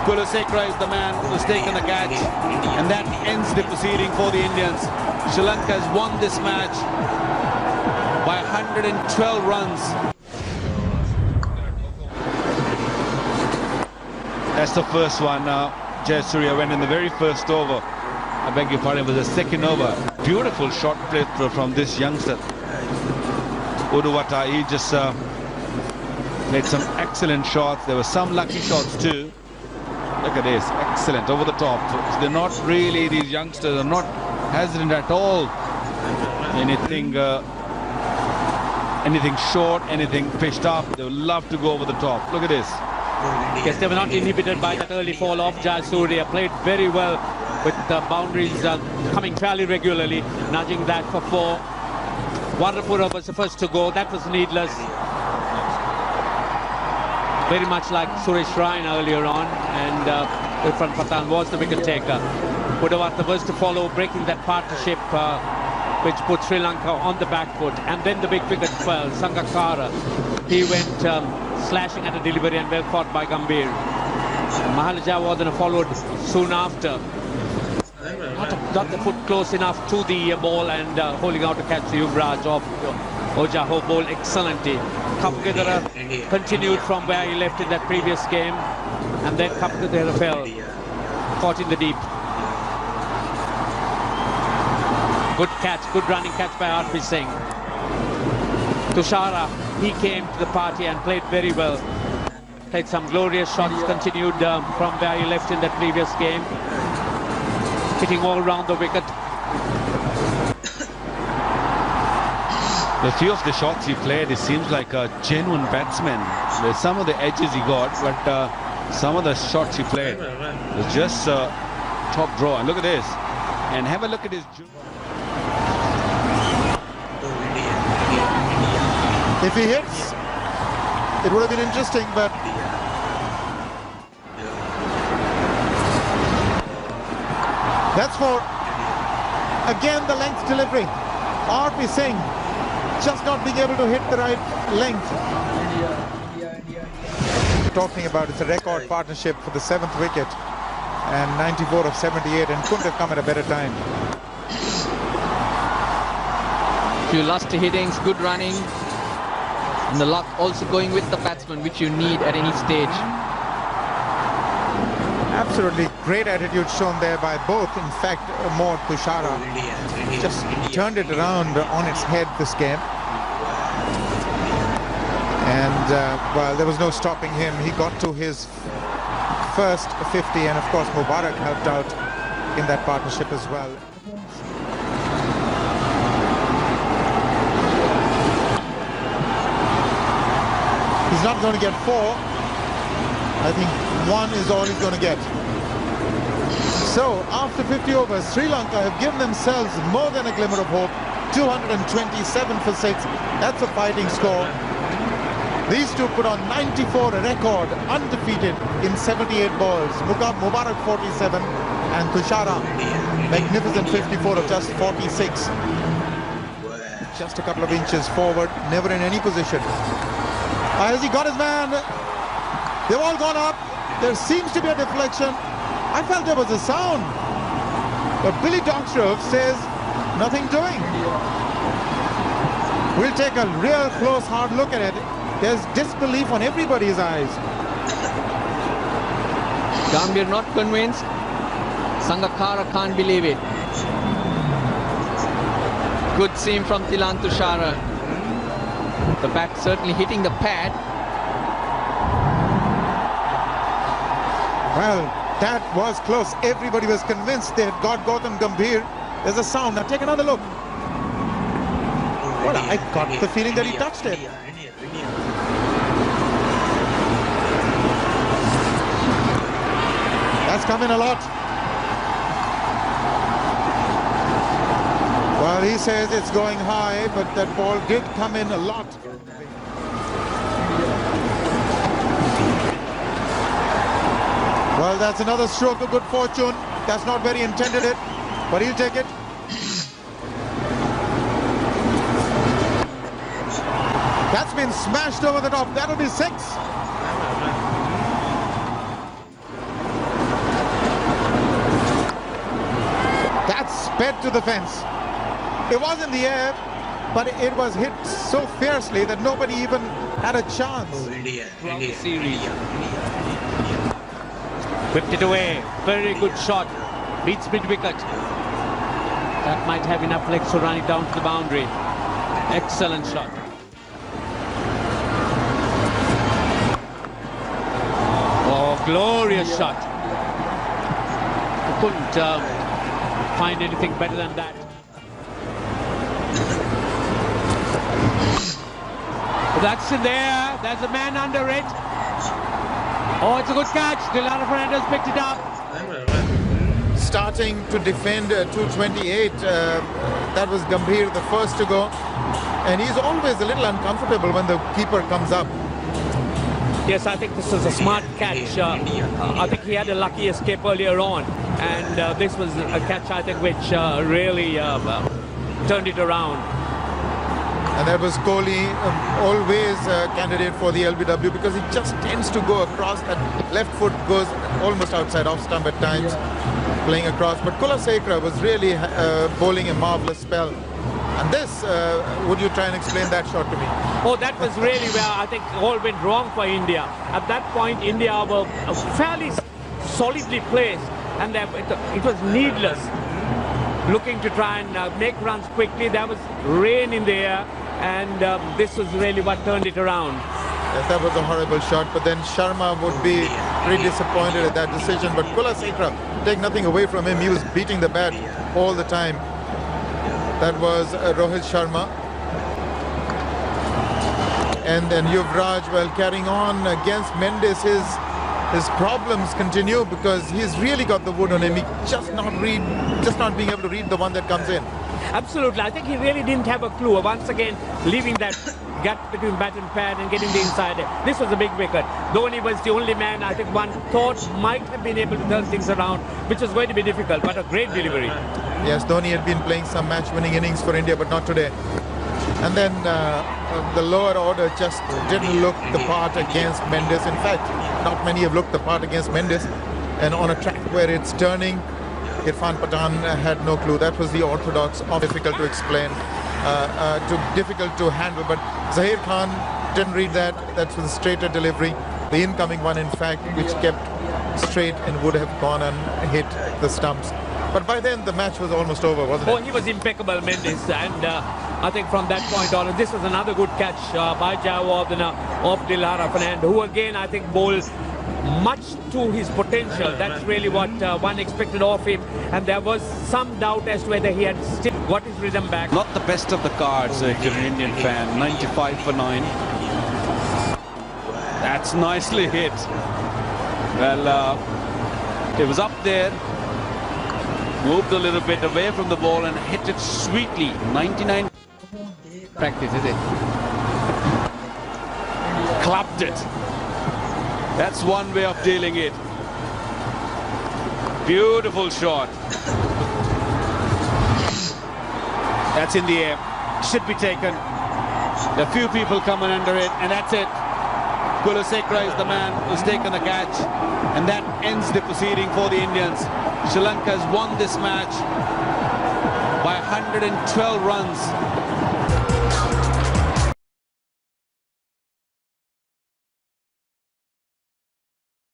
Kulasekara is the man who's taken the catch, and that ends the proceeding for the Indians. Sri Lanka has won this match by 112 runs. That's the first one. Jayasuriya went in the very first over. I beg your pardon, it was the second over. Beautiful shot play from this youngster. Uduvata, he just made some excellent shots. There were some lucky shots too. Look at this, excellent, over the top. They're not really, these youngsters are not hesitant at all. Anything short, anything pitched up, they would love to go over the top. Look at this. Yes, they were not inhibited by that early fall off. Jayasuriya played very well with the boundaries coming fairly regularly, nudging that for 4. Warapura was the first to go. That was needless. Very much like Suresh Raina earlier on, and Irfan Pathan was the wicket taker. Uduvata was to follow, breaking that partnership which put Sri Lanka on the back foot. And then the big wicket fell, Sangakkara. He went slashing at a delivery and well caught by Gambhir. Mahalajawardena followed soon after. Got the foot close enough to the ball and holding out to catch Yuvraj of Ojaho bowled excellently. Kapgadara continued from where he left in that previous game, and then Kapgadara fell, caught in the deep. Good catch, good running catch by R.P. Singh. Tushara, he came to the party and played very well. Played some glorious shots, continued from where he left in that previous game, hitting all round the wicket. A few of the shots he played, it seems like a genuine batsman. There's some of the edges he got, but some of the shots he played was just top draw. And look at this. And have a look at his... If he hits, it would have been interesting, but... That's for, again, the length delivery. R.P. Singh just not being able to hit the right length. Talking about it's a record partnership for the 7th wicket and 94 of 78, and couldn't have come at a better time. Few lusty hittings, good running, and the luck also going with the batsman, which you need at any stage. Absolutely great attitude shown there by both. In fact, more Tushara just turned it around on its head this game. And well, there was no stopping him. He got to his first 50, and of course Mubarak helped out in that partnership as well. He's not going to get 4. I think 1 is all he's going to get. So after 50 overs, Sri Lanka have given themselves more than a glimmer of hope. 227 for 6. That's a fighting score. These two put on 94, a record, undefeated in 78 balls. Mubarak 47 and Tushara, magnificent 54 of just 46. Just a couple of inches forward, never in any position. Has he got his man? They've all gone up. There seems to be a deflection. I felt there was a sound. But Billy Dockstrove says nothing doing. We'll take a real close, hard look at it. There's disbelief on everybody's eyes. Gambhir not convinced. Sangakkara can't believe it. Good seam from Thilan Tushara. The bat certainly hitting the pad. Well, that was close. Everybody was convinced they had got Gautam Gambhir. There's a sound. Now take another look. Well, I got the feeling that he touched it. That's come in a lot. Well, he says it's going high, but that ball did come in a lot. Well, that's another stroke of good fortune. That's not where he intended it, but he'll take it. That's been smashed over the top. That'll be 6. sped to the fence. It was in the air, but it was hit so fiercely that nobody even had a chance. Throughout the series. Whipped it away. Very good shot. Beats mid-wicket. That might have enough legs to run it down to the boundary. Excellent shot. Oh, glorious shot. Couldn't find anything better than that. That's in there. There's a man under it. Oh, it's a good catch. Dilara Fernandez picked it up. Starting to defend 228. That was Gambhir, the first to go. And he's always a little uncomfortable when the keeper comes up. Yes, I think this was a smart catch. I think he had a lucky escape earlier on. And this was a catch, I think, which really turned it around. And that was Kohli, always a candidate for the LBW because he just tends to go across. That left foot goes almost outside off stump at times, playing across. But Kulasekara was really bowling a marvellous spell. And this, would you try and explain that shot to me? Oh, that was really where I think all went wrong for India. At that point, India were fairly solidly placed, and it was needless looking to try and make runs quickly. There was rain in the air, and this was really what turned it around. Yes, that was a horrible shot, but then Sharma would be pretty disappointed at that decision. But Kulasekara, take nothing away from him, he was beating the bat all the time. That was Rohit Sharma. And then Yuvraj, well, carrying on against Mendes, his problems continue because he's really got the wood on him. He just not being able to read the one that comes in. Absolutely. I think he really didn't have a clue. Once again, leaving that gap between bat and pad and getting the inside. This was a big wicket. Dhoni was the only man I think one thought might have been able to turn things around, which was going to be difficult, but a great delivery. Yes, Dhoni had been playing some match-winning innings for India, but not today. And then the lower order just didn't look the part against Mendes. In fact, not many have looked the part against Mendes. And on a track where it's turning, Irfan Pathan had no clue. That was the orthodox, difficult to explain, difficult to handle. But Zahir Khan didn't read that. That was a straighter delivery. The incoming one, in fact, which kept straight and would have gone and hit the stumps. But by then, the match was almost over, wasn't it? Oh, he was impeccable, Mendes. And I think from that point on, this was another good catch by Jayawardene of Dilara Fernandez, who again, I think, bowled much to his potential. That's really what one expected of him. And there was some doubt as to whether he had still got his rhythm back. Not the best of the cards if you're an Indian fan. 95 for 9. That's nicely hit. Well, it was up there. Moved a little bit away from the ball and hit it sweetly. 99. Practice, is it? Clapped it. That's one way of dealing it. Beautiful shot. That's in the air. Should be taken. A few people coming under it, and that's it. Kulasekara is the man who's taken the catch, and that ends the proceeding for the Indians. Sri Lanka has won this match by 112 runs.